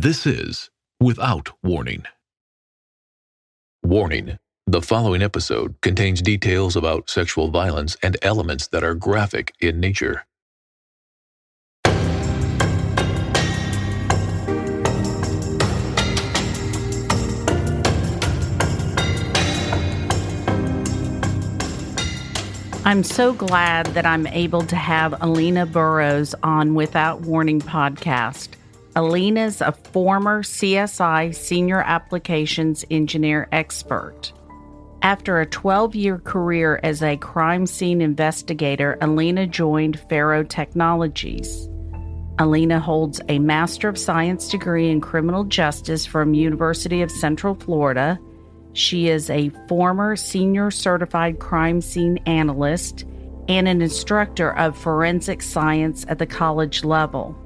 This is Without Warning. Warning: the following episode contains details about sexual violence and elements that are graphic in nature. I'm so glad that I'm able to have Alina Burroughs on Without Warning podcast. Alina's a former CSI Senior Applications Engineer expert. After a 12-year career as a crime scene investigator, Alina joined 𝐵ARO Technologies. Alina holds a Master of Science degree in Criminal Justice from University of Central Florida. She is a former senior certified crime scene analyst and an instructor of forensic science at the college level.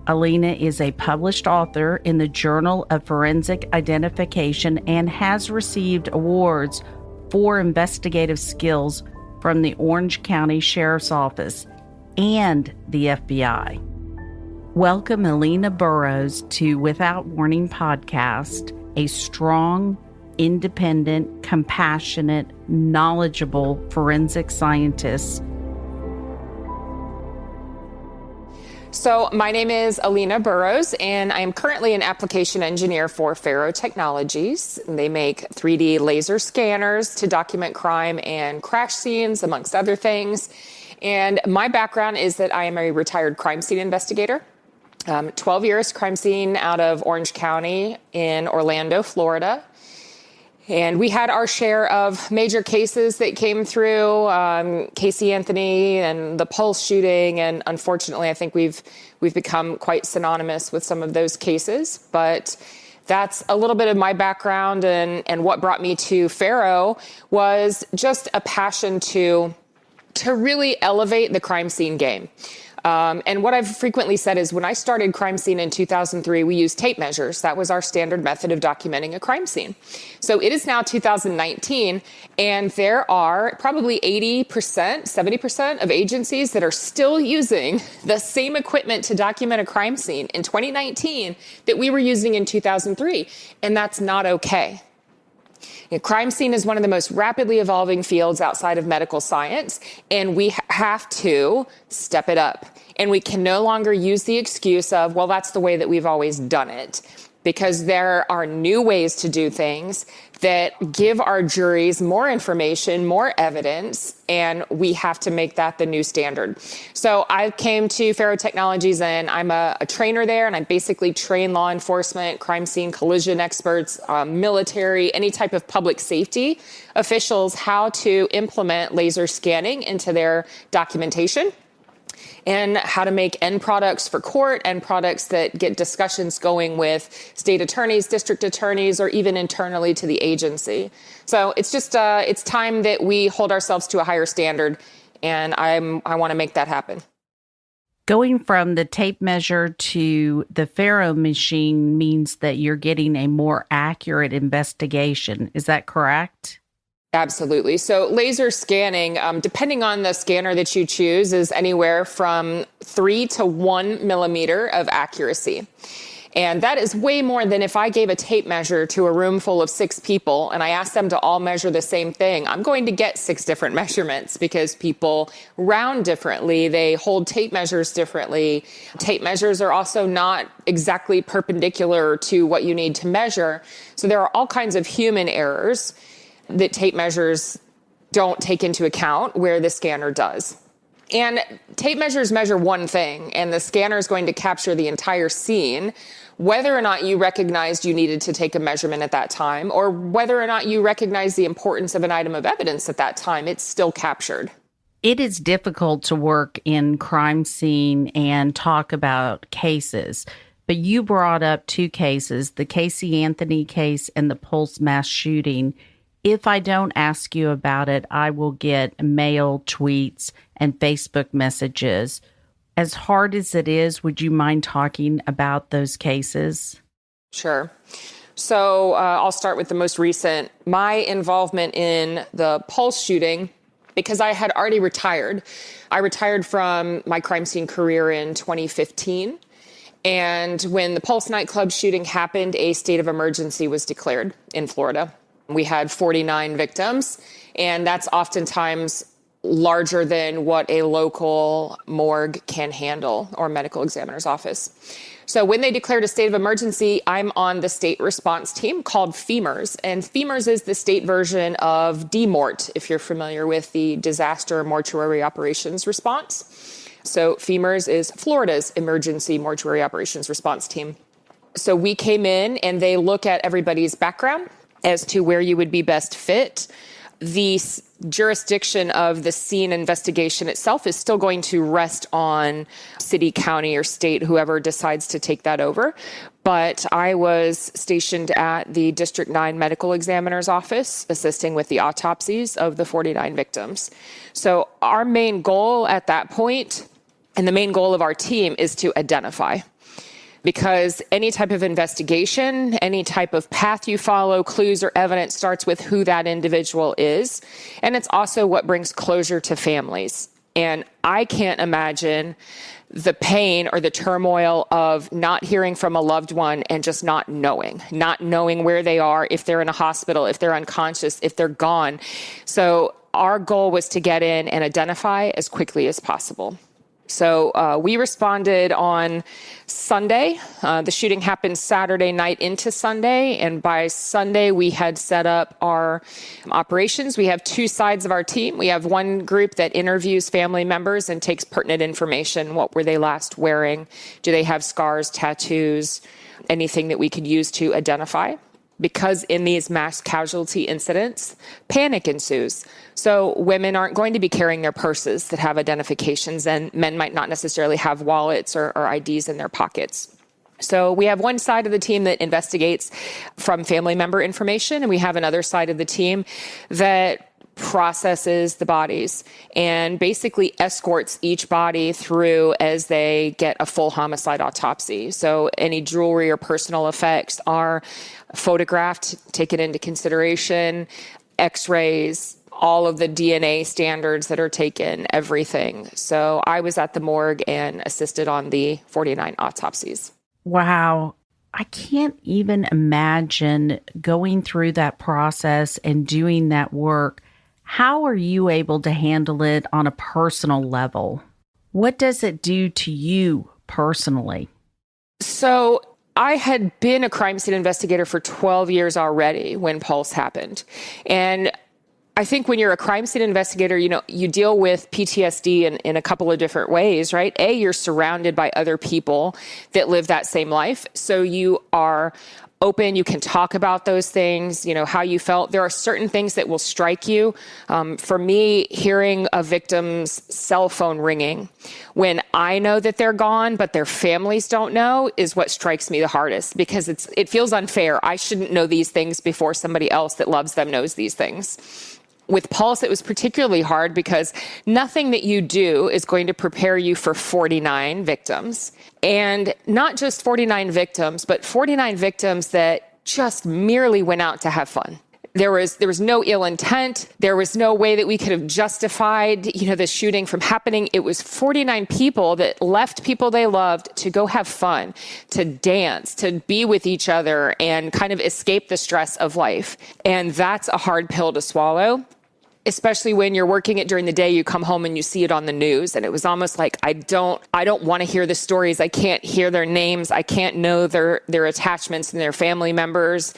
Alina is a published author in the Journal of Forensic Identification and has received awards for investigative skills from the Orange County Sheriff's Office and the FBI. Welcome Alina Burroughs to Without Warning podcast, a strong, independent, compassionate, knowledgeable forensic scientist. So my name is Alina Burroughs, and I am currently an application engineer for 𝐵ARO Technologies. They make 3D laser scanners to document crime and crash scenes, amongst other things. And my background is that I am a retired crime scene investigator. 12 years crime scene out of Orange County in Orlando, Florida. And we had our share of major cases that came through, Casey Anthony and the Pulse shooting. And unfortunately, I think we've become quite synonymous with some of those cases. But that's a little bit of my background. And what brought me to 𝐵ARO was just a passion to really elevate the crime scene game. And what I've frequently said is when I started crime scene in 2003, we used tape measures. That was our standard method of documenting a crime scene. So it is now 2019, and there are probably 80%, 70% of agencies that are still using the same equipment to document a crime scene in 2019 that we were using in 2003. And that's not okay. Crime scene is one of the most rapidly evolving fields outside of medical science, and we have to step it up. And we can no longer use the excuse of, well, that's the way that we've always done it, because there are new ways to do things that give our juries more information, more evidence, and we have to make that the new standard. So I came to 𝐵ARO Technologies, and I'm a trainer there, and I basically train law enforcement, crime scene collision experts, military, any type of public safety officials how to implement laser scanning into their documentation, and how to make end products for court, end products that get discussions going with state attorneys, district attorneys, or even internally to the agency. So it's just, it's time that we hold ourselves to a higher standard, and I want to make that happen. Going from the tape measure to the 𝐵ARO machine means that you're getting a more accurate investigation. Is that correct? Absolutely. So laser scanning, depending on the scanner that you choose, is anywhere from 3 to 1 millimeter of accuracy. And that is way more than if I gave a tape measure to a room full of 6 people and I asked them to all measure the same thing. I'm going to get 6 different measurements because people round differently. They hold tape measures differently. Tape measures are also not exactly perpendicular to what you need to measure. So there are all kinds of human errors that tape measures don't take into account where the scanner does. And tape measures measure one thing, and the scanner is going to capture the entire scene, whether or not you recognized you needed to take a measurement at that time, or whether or not you recognize the importance of an item of evidence at that time, it's still captured. It is difficult to work in crime scene and talk about cases, but you brought up 2 cases, the Casey Anthony case and the Pulse mass shooting. If I don't ask you about it, I will get mail, tweets, and Facebook messages. As hard as it is, would you mind talking about those cases? Sure. So I'll start with the most recent. My involvement in the Pulse shooting, because I had already retired. I retired from my crime scene career in 2015. And when the Pulse nightclub shooting happened, a state of emergency was declared in Florida. We had 49 victims, and that's oftentimes larger than what a local morgue can handle or medical examiner's office. So when they declared a state of emergency, I'm on the state response team called FEMRS. And FEMRS is the state version of DMORT, if you're familiar with the disaster mortuary operations response. So FEMRS is Florida's emergency mortuary operations response team. So we came in and they look at everybody's background as to where you would be best fit. The jurisdiction of the scene investigation itself is still going to rest on city, county, or state, whoever decides to take that over. But I was stationed at the District 9 Medical Examiner's Office, assisting with the autopsies of the 49 victims. So our main goal at that point, and the main goal of our team, is to identify. Because any type of investigation, any type of path you follow, clues or evidence starts with who that individual is. And it's also what brings closure to families. And I can't imagine the pain or the turmoil of not hearing from a loved one and just not knowing where they are, if they're in a hospital, if they're unconscious, if they're gone. So our goal was to get in and identify as quickly as possible. So we responded on Sunday. The shooting happened Saturday night into Sunday. And by Sunday, we had set up our operations. We have two sides of our team. We have one group that interviews family members and takes pertinent information. What were they last wearing? Do they have scars, tattoos, anything that we could use to identify? Because in these mass casualty incidents, panic ensues. So women aren't going to be carrying their purses that have identifications, and men might not necessarily have wallets or IDs in their pockets. So we have one side of the team that investigates from family member information, and we have another side of the team that processes the bodies and basically escorts each body through as they get a full homicide autopsy. So any jewelry or personal effects are photographed, taken into consideration, x-rays, all of the DNA standards that are taken, everything. So I was at the morgue and assisted on the 49 autopsies. Wow. I can't even imagine going through that process and doing that work. How are you able to handle it on a personal level? What does it do to you personally? So I had been a crime scene investigator for 12 years already when Pulse happened. And I think when you're a crime scene investigator, you deal with PTSD in a couple of different ways, right? A, you're surrounded by other people that live that same life. So you are open, you can talk about those things, how you felt. There are certain things that will strike you. For me, hearing a victim's cell phone ringing when I know that they're gone, but their families don't know, is what strikes me the hardest, because it feels unfair. I shouldn't know these things before somebody else that loves them knows these things. With Pulse, it was particularly hard because nothing that you do is going to prepare you for 49 victims. And not just 49 victims, but 49 victims that just merely went out to have fun. There was no ill intent. There was no way that we could have justified, the shooting from happening. It was 49 people that left people they loved to go have fun, to dance, to be with each other and kind of escape the stress of life. And that's a hard pill to swallow, especially when you're working it during the day, you come home and you see it on the news. And it was almost like, I don't want to hear the stories. I can't hear their names. I can't know their attachments and their family members,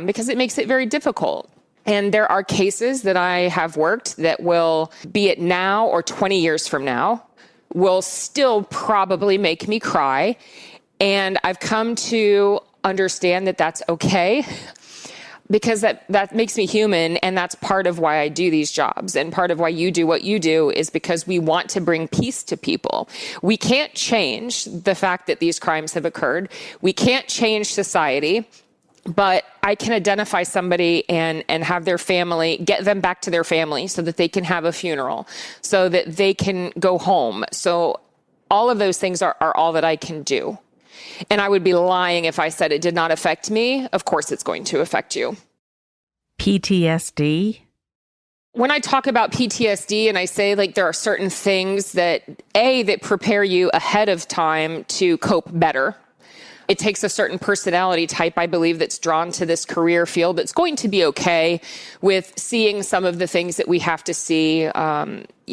because it makes it very difficult. And there are cases that I have worked that will, be it now or 20 years from now, will still probably make me cry. And I've come to understand that that's okay, because that makes me human, and that's part of why I do these jobs. And part of why you do what you do is because we want to bring peace to people. We can't change the fact that these crimes have occurred. We can't change society, but I can identify somebody and have their family, get them back to their family so that they can have a funeral, so that they can go home. So all of those things are all that I can do. And I would be lying if I said it did not affect me. Of course, it's going to affect you. PTSD? When I talk about PTSD and I say there are certain things that prepare you ahead of time to cope better It takes a certain personality type, I believe, that's drawn to this career field that's going to be okay with seeing some of the things that we have to see,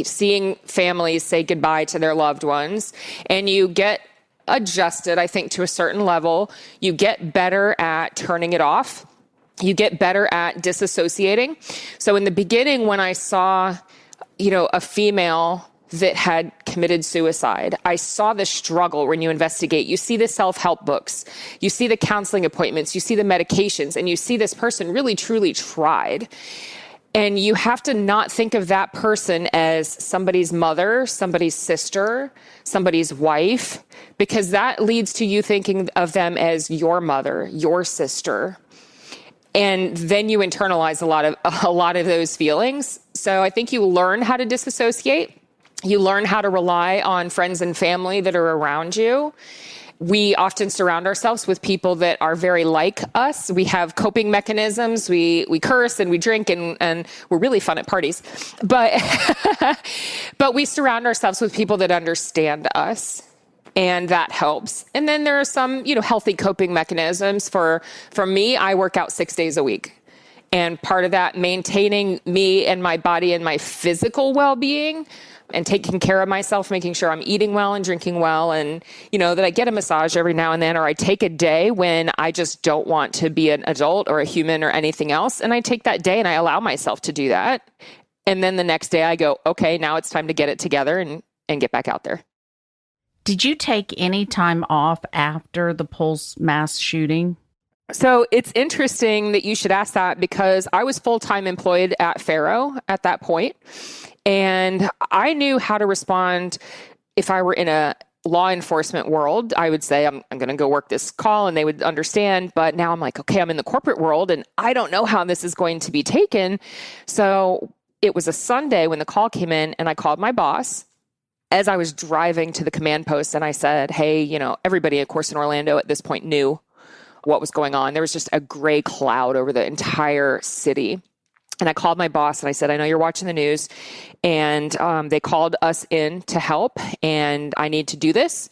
seeing families say goodbye to their loved ones, and you get adjusted, I think, to a certain level. You get better at turning it off. You get better at disassociating. So in the beginning, when I saw, a female that had committed suicide, I saw the struggle when you investigate. You see the self-help books, you see the counseling appointments, you see the medications, and you see this person really, truly tried. And you have to not think of that person as somebody's mother, somebody's sister, somebody's wife, because that leads to you thinking of them as your mother, your sister. And then you internalize a lot of those feelings. So I think you learn how to disassociate. You learn how to rely on friends and family that are around you. We often surround ourselves with people that are very like us. We have coping mechanisms. We curse and we drink and we're really fun at parties. But but we surround ourselves with people that understand us. And that helps. And then there are some, healthy coping mechanisms. For me, I work out 6 days a week. And part of that, maintaining me and my body and my physical well-being and taking care of myself, making sure I'm eating well and drinking well, and, that I get a massage every now and then, or I take a day when I just don't want to be an adult or a human or anything else. And I take that day and I allow myself to do that. And then the next day I go, okay, now it's time to get it together and get back out there. Did you take any time off after the Pulse mass shooting? So it's interesting that you should ask that, because I was full-time employed at Faro at that point, and I knew how to respond if I were in a law enforcement world. I would say, I'm going to go work this call, and they would understand. But now I'm like, okay, I'm in the corporate world, and I don't know how this is going to be taken. So it was a Sunday when the call came in, and I called my boss as I was driving to the command post, and I said, hey, everybody, of course, in Orlando at this point knew what was going on. There was just a gray cloud over the entire city. And I called my boss and I said, I know you're watching the news, and they called us in to help, and I need to do this.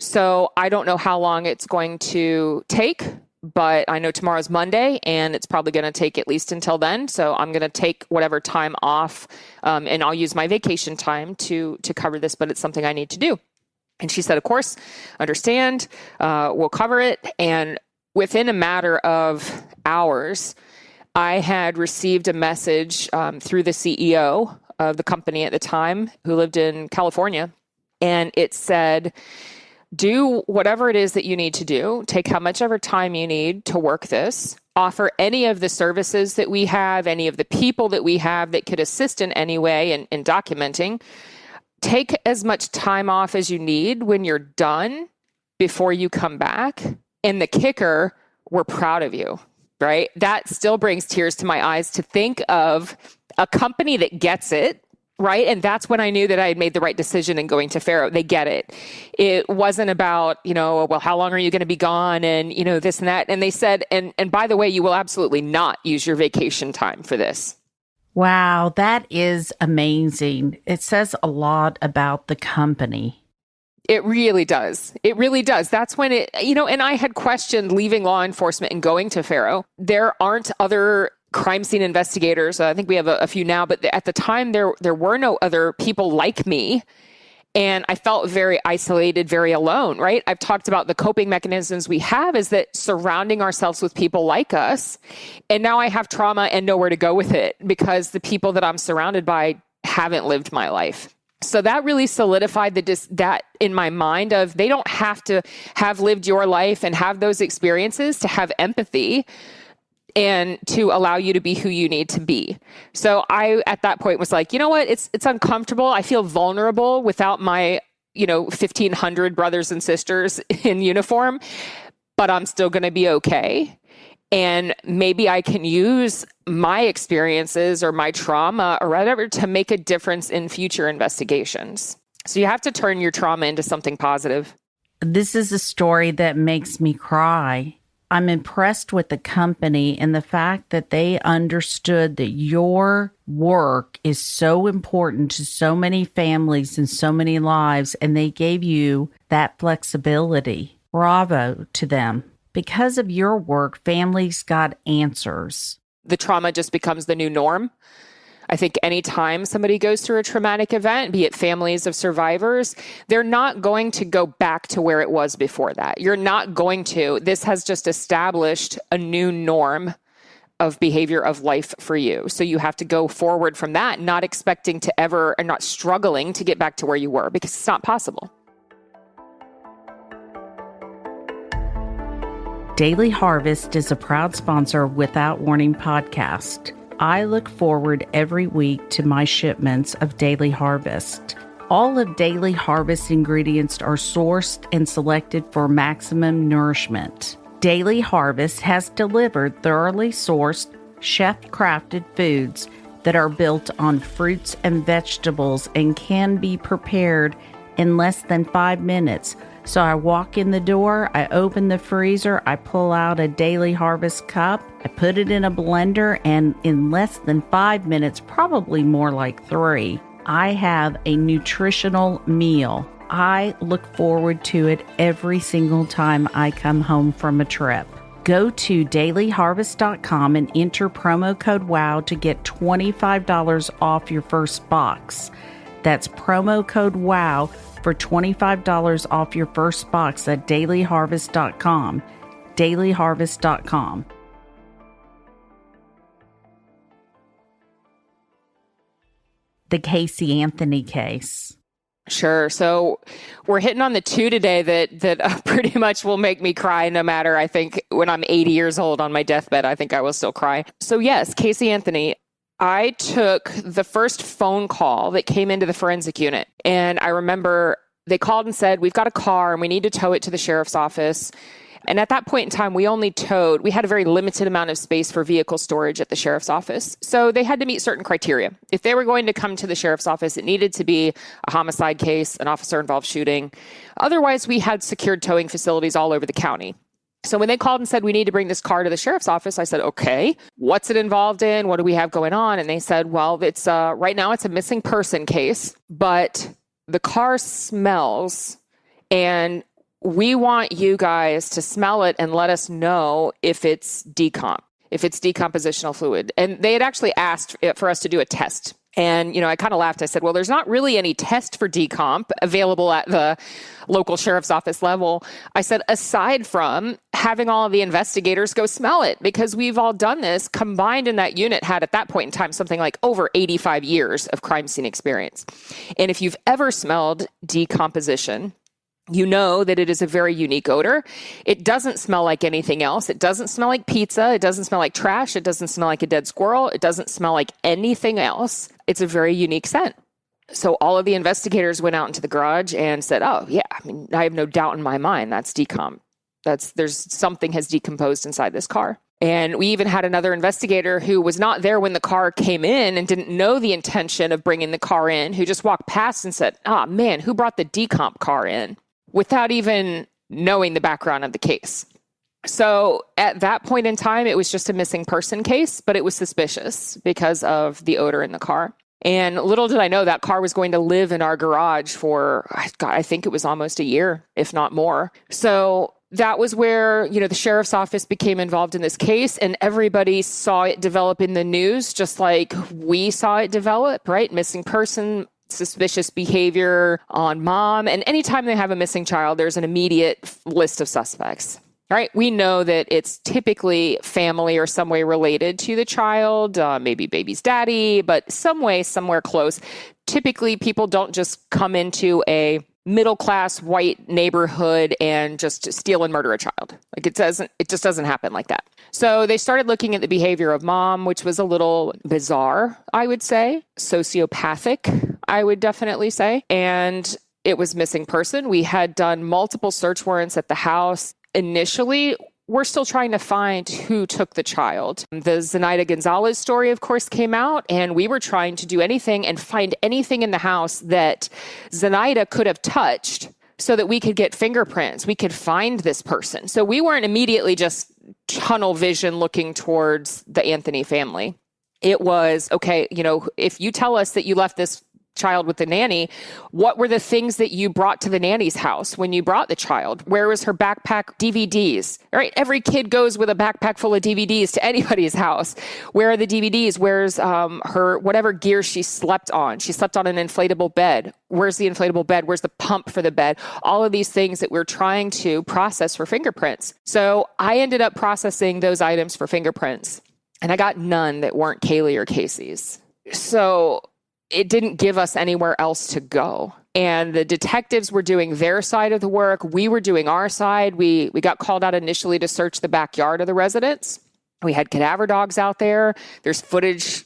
So I don't know how long it's going to take, but I know tomorrow's Monday, and it's probably going to take at least until then. So I'm going to take whatever time off, and I'll use my vacation time to cover this, but it's something I need to do. And she said, of course, understand, we'll cover it. And within a matter of hours, I had received a message through the CEO of the company at the time, who lived in California, and it said, do whatever it is that you need to do. Take how much ever time you need to work this. Offer any of the services that we have, any of the people that we have that could assist in any way in documenting. Take as much time off as you need when you're done before you come back. And the kicker, we're proud of you, right? That still brings tears to my eyes to think of a company that gets it, right? And that's when I knew that I had made the right decision in going to Faro. They get it. It wasn't about, well, how long are you going to be gone? And, this and that. And they said, and by the way, you will absolutely not use your vacation time for this. Wow, that is amazing. It says a lot about the company. It really does. It really does. That's when it, and I had questioned leaving law enforcement and going to Faro. There aren't other crime scene investigators. I think we have a few now, but at the time there were no other people like me. And I felt very isolated, very alone, right? I've talked about the coping mechanisms we have is that surrounding ourselves with people like us. And now I have trauma and nowhere to go with it because the people that I'm surrounded by haven't lived my life. So that really solidified that in my mind of they don't have to have lived your life and have those experiences to have empathy and to allow you to be who you need to be. So I, at that point, was like, you know what? It's uncomfortable. I feel vulnerable without my, 1,500 brothers and sisters in uniform, but I'm still going to be okay. And maybe I can use my experiences or my trauma or whatever to make a difference in future investigations. So you have to turn your trauma into something positive. This is a story that makes me cry. I'm impressed with the company and the fact that they understood that your work is so important to so many families and so many lives, and they gave you that flexibility. Bravo to them. Because of your work, families got answers. The trauma just becomes the new norm. I think anytime somebody goes through a traumatic event, be it families of survivors, they're not going to go back to where it was before that. You're not going to. This has just established a new norm of behavior of life for you. So you have to go forward from that, not expecting to ever, and not struggling to get back to where you were, because it's not possible. Daily Harvest is a proud sponsor of Without Warning podcast. I look forward every week to my shipments of Daily Harvest. All of Daily Harvest ingredients are sourced and selected for maximum nourishment. Daily Harvest has delivered thoroughly sourced, chef-crafted foods that are built on fruits and vegetables and can be prepared in less than 5 minutes. So I walk in the door, I open the freezer, I pull out a Daily Harvest cup, I put it in a blender, and in less than 5 minutes, probably more like 3, I have a nutritional meal. I look forward to it every single time I come home from a trip. Go to dailyharvest.com and enter promo code WOW to get $25 off your first box. That's promo code WOW for $25 off your first box at dailyharvest.com. dailyharvest.com. The Casey Anthony case. Sure. So we're hitting on the two today that pretty much will make me cry no matter, I think, when I'm 80 years old on my deathbed, I think I will still cry. So yes, Casey Anthony. I took the first phone call that came into the forensic unit. And I remember they called and said, we've got a car and we need to tow it to the sheriff's office. And at that point in time, we had a very limited amount of space for vehicle storage at the sheriff's office. So they had to meet certain criteria. If they were going to come to the sheriff's office, it needed to be a homicide case, an officer-involved shooting. Otherwise, we had secured towing facilities all over the county. So when they called and said, we need to bring this car to the sheriff's office, I said, okay, what's it involved in? What do we have going on? And they said, well, it's right now it's a missing person case, but the car smells and we want you guys to smell it and let us know if it's decompositional fluid. And they had actually asked for us to do a test. And, I kind of laughed. I said, well, there's not really any test for decomp available at the local sheriff's office level. I said, aside from having all of the investigators go smell it, because we've all done this. Combined in that unit had at that point in time something like over 85 years of crime scene experience. And if you've ever smelled decomposition, you know that it is a very unique odor. It doesn't smell like anything else. It doesn't smell like pizza. It doesn't smell like trash. It doesn't smell like a dead squirrel. It doesn't smell like anything else. It's a very unique scent. So all of the investigators went out into the garage and said, oh, yeah, I have no doubt in my mind that's decomp. There's something has decomposed inside this car. And we even had another investigator who was not there when the car came in and didn't know the intention of bringing the car in, who just walked past and said, man, who brought the decomp car in? Without even knowing the background of the case. So at that point in time, it was just a missing person case, but it was suspicious because of the odor in the car. And little did I know that car was going to live in our garage for, I think it was almost a year, if not more. So that was where, the sheriff's office became involved in this case, and everybody saw it develop in the news, just like we saw it develop, right? Missing person, suspicious behavior on mom. And anytime they have a missing child, there's an immediate list of suspects, right? We know that it's typically family or some way related to the child, maybe baby's daddy, but some way, somewhere close. Typically, people don't just come into a middle-class white neighborhood and just steal and murder a child. It just doesn't happen like that. So they started looking at the behavior of mom, which was a little bizarre, I would say, sociopathic, I would definitely say. And it was missing person. We had done multiple search warrants at the house. Initially, we're still trying to find who took the child. The Zenaida Gonzalez story, of course, came out, and we were trying to do anything and find anything in the house that Zenaida could have touched so that we could get fingerprints. We could find this person. So we weren't immediately just tunnel vision looking towards the Anthony family. It was, okay, if you tell us that you left this child with the nanny, what were the things that you brought to the nanny's house when you brought the child? Where was her backpack DVDs? All right, every kid goes with a backpack full of DVDs to anybody's house. Where are the DVDs? Where's her, whatever gear she slept on? She slept on an inflatable bed. Where's the inflatable bed? Where's the pump for the bed? All of these things that we're trying to process for fingerprints. So I ended up processing those items for fingerprints, and I got none that weren't 𝐂𝐐 or 𝐂𝐍𝐻's. So it didn't give us anywhere else to go. And the detectives were doing their side of the work. We were doing our side. We got called out initially to search the backyard of the residence. We had cadaver dogs out there. There's footage,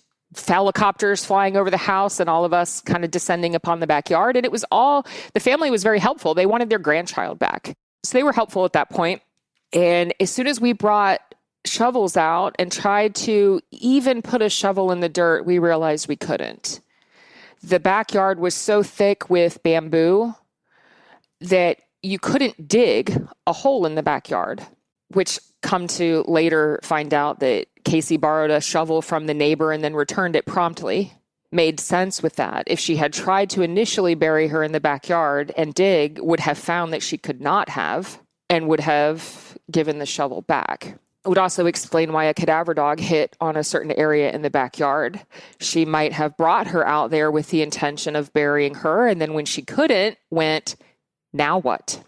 helicopters flying over the house, and all of us kind of descending upon the backyard. And it was all, the family was very helpful. They wanted their grandchild back. So they were helpful at that point. And as soon as we brought shovels out and tried to even put a shovel in the dirt, we realized we couldn't. The backyard was so thick with bamboo that you couldn't dig a hole in the backyard, which come to later find out that Casey borrowed a shovel from the neighbor and then returned it promptly. Made sense with that. If she had tried to initially bury her in the backyard and dig, would have found that she could not have and would have given the shovel back. It would also explain why a cadaver dog hit on a certain area in the backyard. She might have brought her out there with the intention of burying her, and then when she couldn't, went, now what?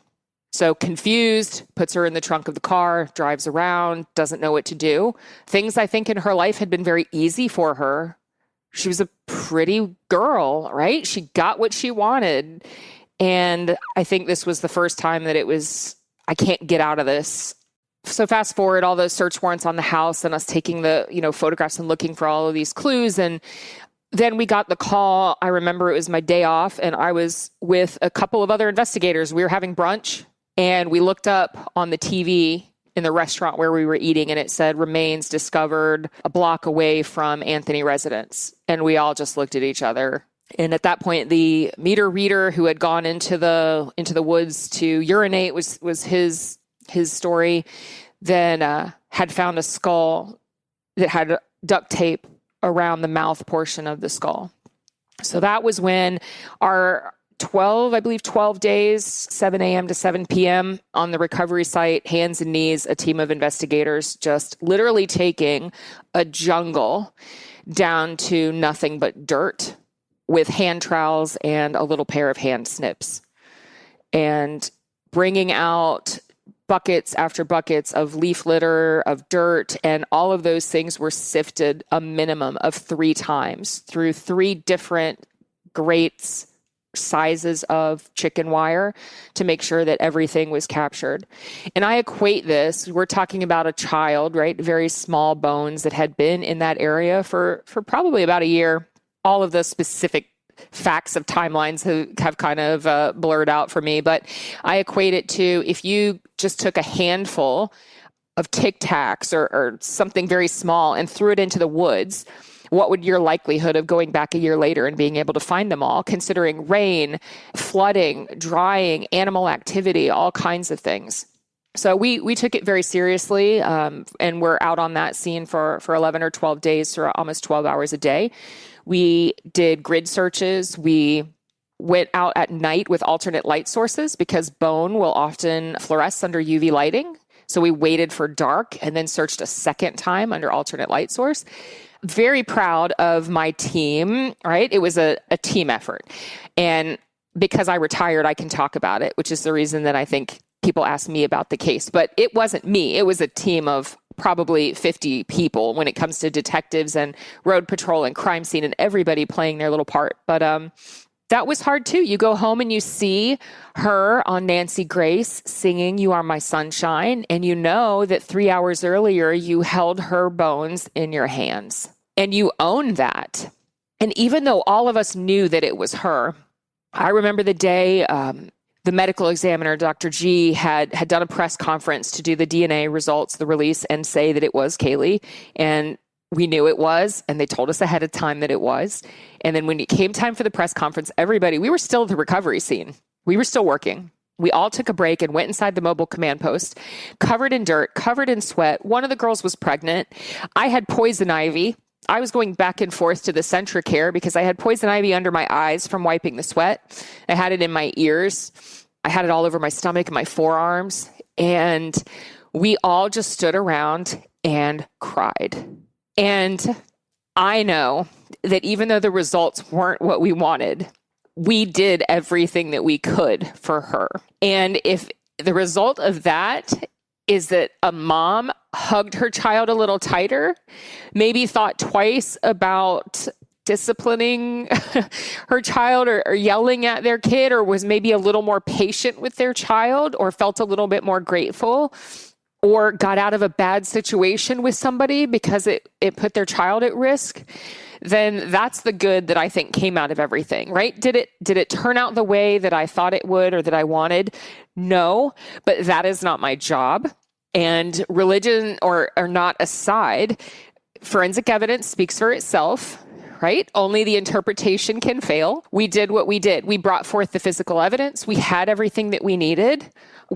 So confused, puts her in the trunk of the car, drives around, doesn't know what to do. Things I think in her life had been very easy for her. She was a pretty girl, right? She got what she wanted. And I think this was the first time that it was, I can't get out of this. So fast forward all those search warrants on the house and us taking the, photographs and looking for all of these clues. And then we got the call. I remember it was my day off and I was with a couple of other investigators. We were having brunch and we looked up on the TV in the restaurant where we were eating and it said remains discovered a block away from Anthony residence. And we all just looked at each other. And at that point, the meter reader who had gone into the woods to urinate was his story, then had found a skull that had duct tape around the mouth portion of the skull. So that was when our 12 days, 7 a.m. to 7 p.m. on the recovery site, hands and knees, a team of investigators just literally taking a jungle down to nothing but dirt with hand trowels and a little pair of hand snips and bringing out buckets after buckets of leaf litter, of dirt, and all of those things were sifted a minimum of 3 times through 3 different grates, sizes of chicken wire to make sure that everything was captured. And I equate this, we're talking about a child, right? Very small bones that had been in that area for probably about a year. All of the specific facts of timelines have kind of blurred out for me, but I equate it to if you just took a handful of Tic Tacs or something very small and threw it into the woods, what would your likelihood of going back a year later and being able to find them all, considering rain, flooding, drying, animal activity, all kinds of things. So we took it very seriously, and we're out on that scene for 11 or 12 days for almost 12 hours a day. We did grid searches. We went out at night with alternate light sources because bone will often fluoresce under UV lighting. So we waited for dark and then searched a second time under alternate light source. Very proud of my team, right? It was a team effort. And because I retired, I can talk about it, which is the reason that I think people ask me about the case. But it wasn't me. It was a team of probably 50 people when it comes to detectives and road patrol and crime scene and everybody playing their little part. But that was hard too. You go home and you see her on Nancy Grace singing You Are My Sunshine, and you know that 3 hours earlier you held her bones in your hands and you own that. And even though all of us knew that it was her, I remember the day the medical examiner, Dr. G, had done a press conference to do the DNA results, the release, and say that it was 𝐂𝐒. And we knew it was, and they told us ahead of time that it was. And then when it came time for the press conference, we were still at the recovery scene. We were still working. We all took a break and went inside the mobile command post, covered in dirt, covered in sweat. One of the girls was pregnant. I had poison ivy I was going back and forth to the Centricare because I had poison ivy under my eyes from wiping the sweat. I had it in my ears. I had it all over my stomach and my forearms. And we all just stood around and cried. And I know that even though the results weren't what we wanted, we did everything that we could for her. And if the result of that is that a mom hugged her child a little tighter, maybe thought twice about disciplining her child or yelling at their kid, or was maybe a little more patient with their child, or felt a little bit more grateful, or got out of a bad situation with somebody because it put their child at risk, then that's the good that I think came out of everything, right? Did it turn out the way that I thought it would or that I wanted? No, but that is not my job. And religion or not aside, forensic evidence speaks for itself, right? Only the interpretation can fail. We did what we did. We brought forth the physical evidence. We had everything that we needed.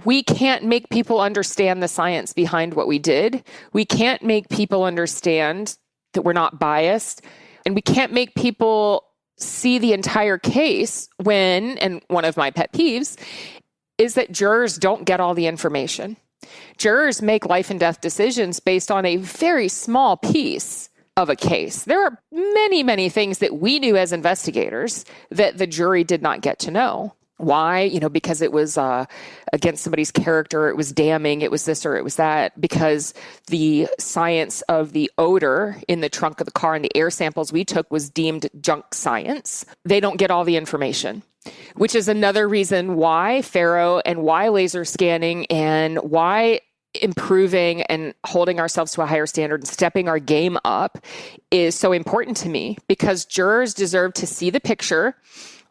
We can't make people understand the science behind what we did. We can't make people understand that we're not biased. And we can't make people see the entire case when, and one of my pet peeves, is that jurors don't get all the information. Jurors make life and death decisions based on a very small piece of a case. There are many, many things that we knew as investigators that the jury did not get to know. Why? Because it was against somebody's character, it was damning, it was this or it was that, because the science of the odor in the trunk of the car and the air samples we took was deemed junk science. They don't get all the information, which is another reason why Faro and why laser scanning and why improving and holding ourselves to a higher standard and stepping our game up is so important to me, because jurors deserve to see the picture,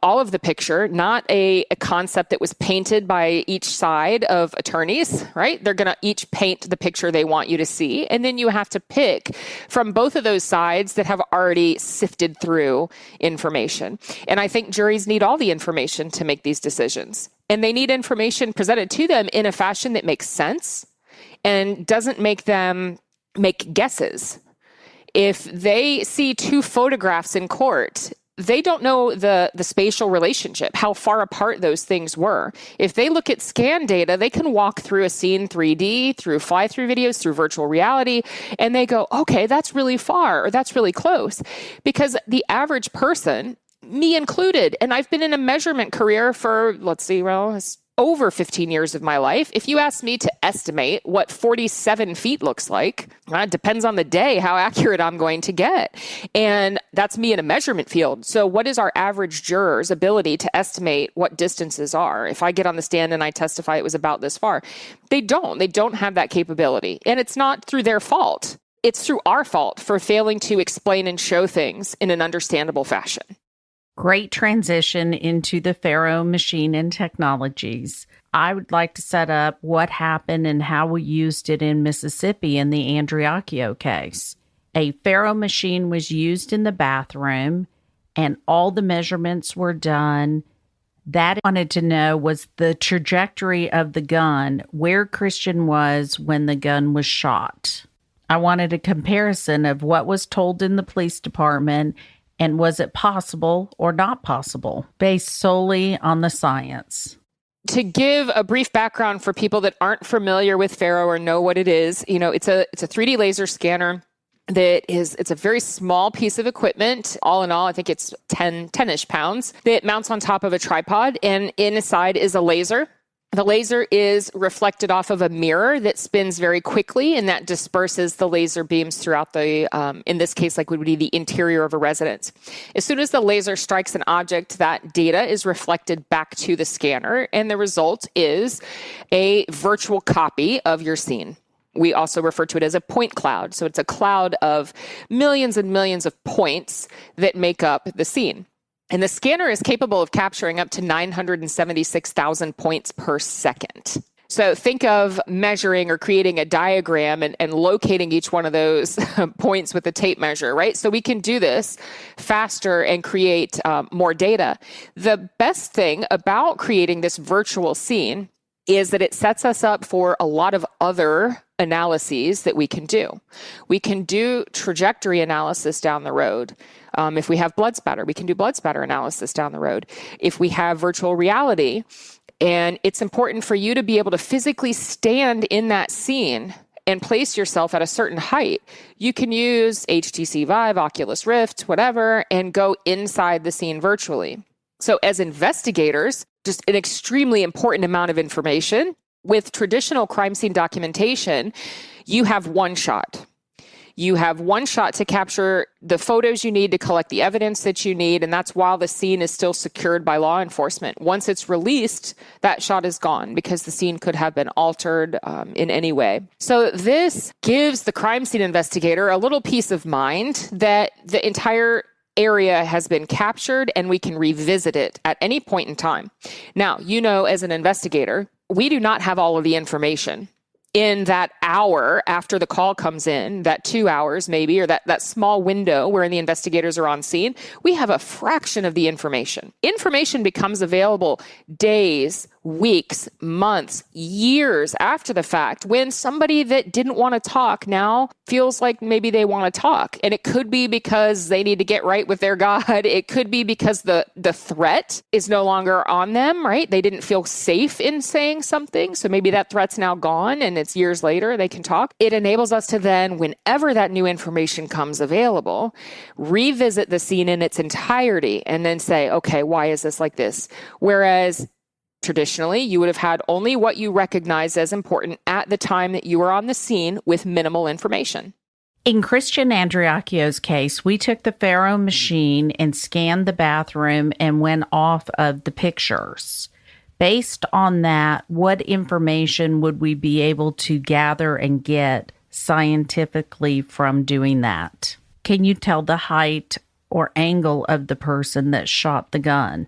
all of the picture, not a concept that was painted by each side of attorneys, right? They're going to each paint the picture they want you to see. And then you have to pick from both of those sides that have already sifted through information. And I think juries need all the information to make these decisions. And they need information presented to them in a fashion that makes sense and doesn't make them make guesses. If they see two photographs in court, they don't know the spatial relationship, how far apart those things were. If they look at scan data, they can walk through a scene 3D, through fly-through videos, through virtual reality, and they go, okay, that's really far, or that's really close. Because the average person, me included, and I've been in a measurement career for, it's over 15 years of my life. If you ask me to estimate what 47 feet looks like, it depends on the day how accurate I'm going to get. And that's me in a measurement field. So what is our average juror's ability to estimate what distances are? If I get on the stand and I testify it was about this far, they don't have that capability. And it's not through their fault. It's through our fault for failing to explain and show things in an understandable fashion. Great transition into the Faro machine and technologies. I would like to set up what happened and how we used it in Mississippi in the 𝐓𝐇𝐎𝐒 case. A Faro machine was used in the bathroom and all the measurements were done. That I wanted to know was the trajectory of the gun, where Christian was when the gun was shot. I wanted a comparison of what was told in the police department and was it possible or not possible, based solely on the science. To give a brief background for people that aren't familiar with Faro or know what it is, it's a 3D laser scanner it's a very small piece of equipment. All in all, I think it's 10-ish pounds that mounts on top of a tripod, and inside is a laser. The laser is reflected off of a mirror that spins very quickly, and that disperses the laser beams throughout the, in this case, would be the interior of a residence. As soon as the laser strikes an object, that data is reflected back to the scanner, and the result is a virtual copy of your scene. We also refer to it as a point cloud. So it's a cloud of millions and millions of points that make up the scene. And the scanner is capable of capturing up to 976,000 points per second. So think of measuring or creating a diagram and locating each one of those points with a tape measure, right? So we can do this faster and create more data. The best thing about creating this virtual scene is that it sets us up for a lot of other analyses that we can do. We can do trajectory analysis down the road. If we have blood spatter, we can do blood spatter analysis down the road. If we have virtual reality, and it's important for you to be able to physically stand in that scene and place yourself at a certain height, you can use HTC Vive, Oculus Rift, whatever, and go inside the scene virtually. So as investigators, just an extremely important amount of information. With traditional crime scene documentation, you have one shot. You have one shot to capture the photos you need to collect the evidence that you need, and that's while the scene is still secured by law enforcement. Once it's released, that shot is gone because the scene could have been altered in any way. So this gives the crime scene investigator a little peace of mind that the entire area has been captured and we can revisit it at any point in time. Now, as an investigator, we do not have all of the information. In that hour after the call comes in, that 2 hours maybe, or that small window where the investigators are on scene, we have a fraction of the information. Information becomes available days, weeks, months, years after the fact when somebody that didn't want to talk now feels like maybe they want to talk. And it could be because they need to get right with their God. It could be because the threat is no longer on them, right? They didn't feel safe in saying something. So maybe that threat's now gone and it's years later they can talk. It enables us to then, whenever that new information comes available, revisit the scene in its entirety and then say, okay, why is this like this? Whereas traditionally, you would have had only what you recognized as important at the time that you were on the scene with minimal information. In Christian Andriacchio's case, we took the Faro machine and scanned the bathroom and went off of the pictures. Based on that, what information would we be able to gather and get scientifically from doing that? Can you tell the height or angle of the person that shot the gun?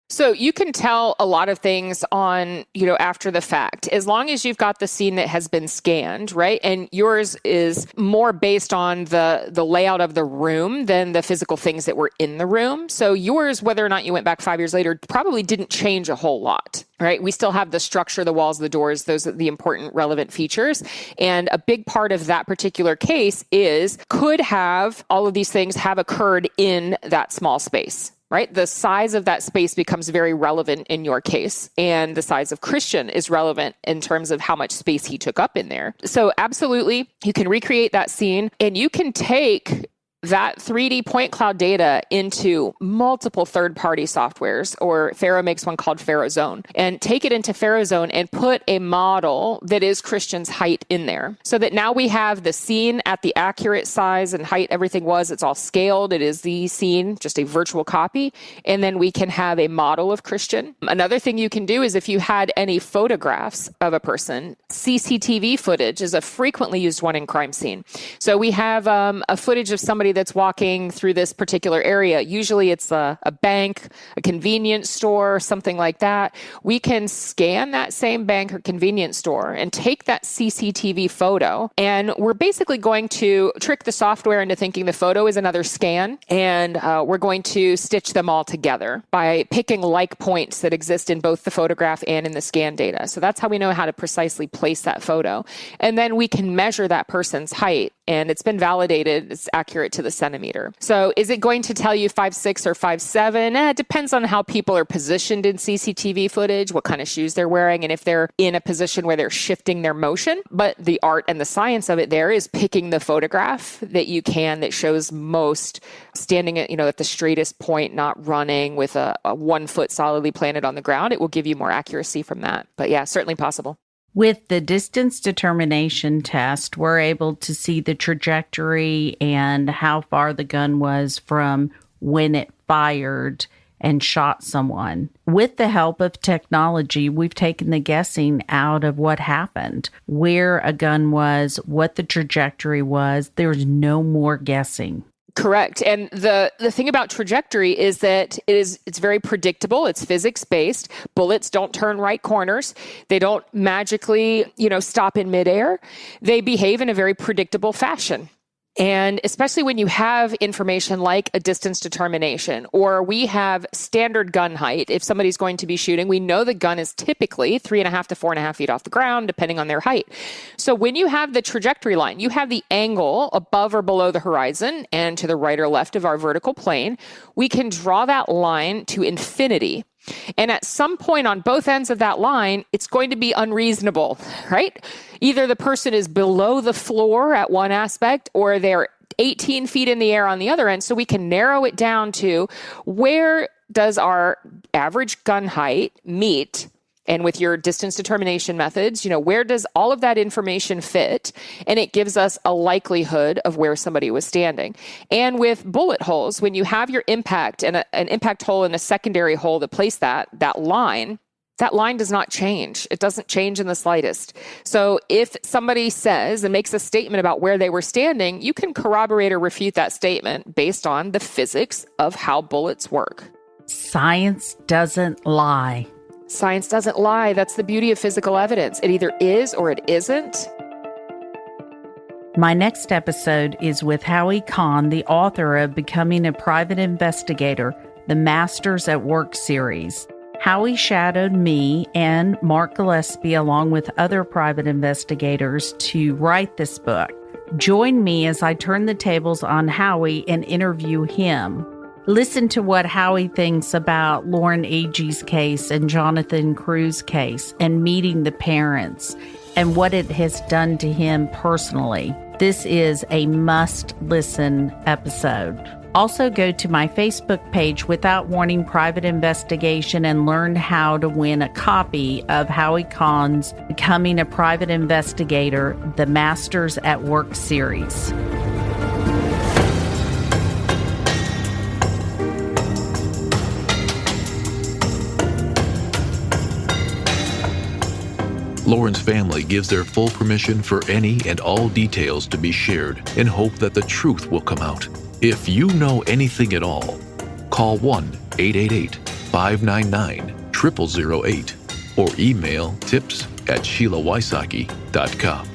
So you can tell a lot of things on, after the fact, as long as you've got the scene that has been scanned, right? And yours is more based on the layout of the room than the physical things that were in the room. So yours, whether or not you went back 5 years later, probably didn't change a whole lot, right? We still have the structure, the walls, the doors. Those are the important relevant features. And a big part of that particular case is, could have all of these things have occurred in that small space? Right? The size of that space becomes very relevant in your case. And the size of Christian is relevant in terms of how much space he took up in there. So absolutely, you can recreate that scene and you can take that 3D point cloud data into multiple third-party softwares, or Faro makes one called FaroZone, and take it into FaroZone and put a model that is Christian's height in there. So that now we have the scene at the accurate size and height everything was. It's all scaled. It is the scene, just a virtual copy. And then we can have a model of Christian. Another thing you can do is if you had any photographs of a person, CCTV footage is a frequently used one in crime scene. So we have a footage of somebody that's walking through this particular area. Usually it's a bank, a convenience store, something like that. We can scan that same bank or convenience store and take that CCTV photo, and we're basically going to trick the software into thinking the photo is another scan, and we're going to stitch them all together by picking like points that exist in both the photograph and in the scan data. So that's how we know how to precisely place that photo. And then we can measure that person's height, and it's been validated. It's accurate to the centimeter. So is it going to tell you 5'6" or 5'7"? It depends on how people are positioned in CCTV footage, what kind of shoes they're wearing, and if they're in a position where they're shifting their motion. But the art and the science of it there is picking the photograph that shows most standing at the straightest point, not running with a 1 foot solidly planted on the ground. It will give you more accuracy from that. But yeah, certainly possible. With the distance determination test, we're able to see the trajectory and how far the gun was from when it fired and shot someone. With the help of technology, we've taken the guessing out of what happened, where a gun was, what the trajectory was. There's no more guessing. Correct. And the thing about trajectory is that it's very predictable. It's physics-based. Bullets don't turn right corners. They don't magically, stop in midair. They behave in a very predictable fashion. And especially when you have information like a distance determination, or we have standard gun height. If somebody's going to be shooting, we know the gun is typically 3.5 to 4.5 feet off the ground, depending on their height. So when you have the trajectory line, you have the angle above or below the horizon and to the right or left of our vertical plane, we can draw that line to infinity. And at some point on both ends of that line, it's going to be unreasonable, right? Either the person is below the floor at one aspect, or they're 18 feet in the air on the other end. So we can narrow it down to where does our average gun height meet? And with your distance determination methods, where does all of that information fit? And it gives us a likelihood of where somebody was standing. And with bullet holes, when you have your impact and an impact hole and a secondary hole to place that line does not change. It doesn't change in the slightest. So if somebody says and makes a statement about where they were standing, you can corroborate or refute that statement based on the physics of how bullets work. Science doesn't lie. Science doesn't lie. That's the beauty of physical evidence. It either is or it isn't. My next episode is with 𝐂𝐈𝐒, the author of Becoming a Private Investigator, the Masters at Work series. 𝐂𝐈𝐒 shadowed me and Mark Gillespie along with other private investigators to write this book. Join me as I turn the tables on 𝐂𝐈𝐒 and interview him. Listen to what 𝐂𝐈𝐒 thinks about Lauren Agee's case and Jonathan Crew's case and meeting the parents and what it has done to him personally. This is a must-listen episode. Also go to my Facebook page, Without Warning Private Investigation, and learn how to win a copy of Howie Kahn's Becoming a Private Investigator, the Masters at Work series. Lauren's family gives their full permission for any and all details to be shared in hope that the truth will come out. If you know anything at all, call 1-888-599-0008 or email tips@SheilaWysocki.com.